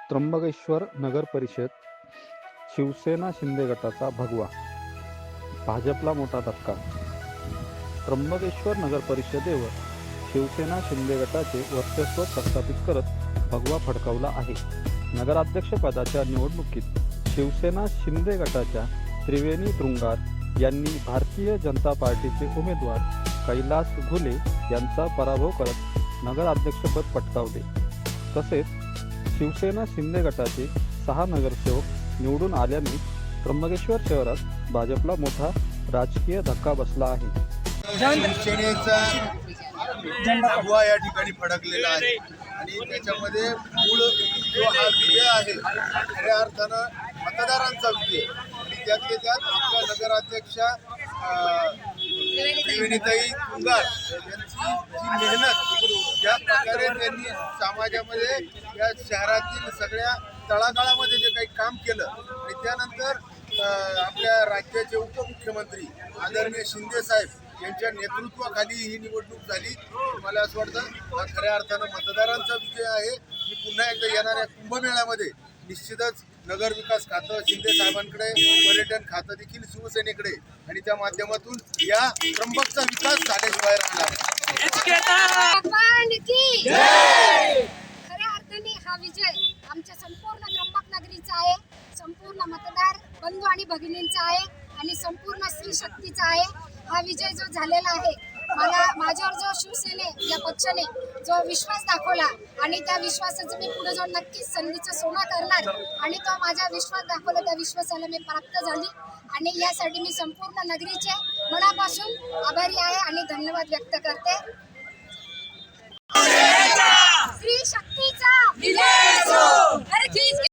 त्र्यंबकेश्वर नगर परिषद शिवसेना शिंदे गटाचा भगवा, भाजपला मोठा धक्का। त्र्यंबकेश्वर नगर परिषदेवर शिवसेना शिंदे गटाचे वर्चस्व प्रस्थापित करत भगवा फडकावला आहे। नगराध्यक्षपदाच्या निवडणुकीत शिवसेना शिंदे गटाच्या त्रिवेणी दृंगार यांनी भारतीय जनता पार्टीचे उमेदवार कैलास घुले यांचा पराभव करत नगराध्यक्षपद पटकावले। तसेच शिवसेना शिंदे गटाचे 6 नगरसेवक निवडून आल्याने त्र्यंबकेश्वर शहरात भाजपला मोठा राजकीय धक्का बसला आहे। शिवसेनेचा भगवा या ठिकाणी फडकलेला आहे आणि त्याच्यामध्ये मूळ जो हा विजय आहे खऱ्या अर्थानं मतदारांचा विजय आणि त्यातले त्यात आपल्या नगराध्यक्षा त्रिवेणीताई तुंगार यांची जी मेहनत ज्या प्रकारे त्यांनी समाजामध्ये या शहरातील सगळ्या तळागाळामध्ये जे काही काम केलं आणि त्यानंतर आपल्या राज्याचे उपमुख्यमंत्री आदरणीय शिंदे साहेब यांच्या नेतृत्वाखाली ही निवडणूक झाली। मला असं वाटतं हा खऱ्या अर्थानं मतदारांचा विजय आहे। मी पुन्हा एकदा येणाऱ्या कुंभमेळ्यामध्ये निश्चितच नगर विकास खातं शिंदे साहेबांकडे, पर्यटन खातं देखील शिवसेनेकडे आणि त्या माध्यमातून या त्र्यंबकचा विकास झाल्याशिवाय राहणार खऱ्या अर्थाने हा विजय आमच्या संपूर्ण त्र्यंबक नगरीचा आहे, संपूर्ण मतदार बंधू आणि भगिनींचा आहे आणि संपूर्ण स्त्री शक्तीचा आहे। हा विजय जो झालेला आहे, मला माझ्यावर जो शिवसेने या पक्षाने जो विश्वास दाखवला आणि त्या विश्वासाचं मी पुढे जाऊन नक्कीच संधीचं सोनं करणार आणि तो माझा विश्वास दाखवला, त्या विश्वासाला मी प्राप्त झाली आणि यासाठी मी संपूर्ण नगरीचे मनापासून आभारी आहे आणि धन्यवाद व्यक्त करते।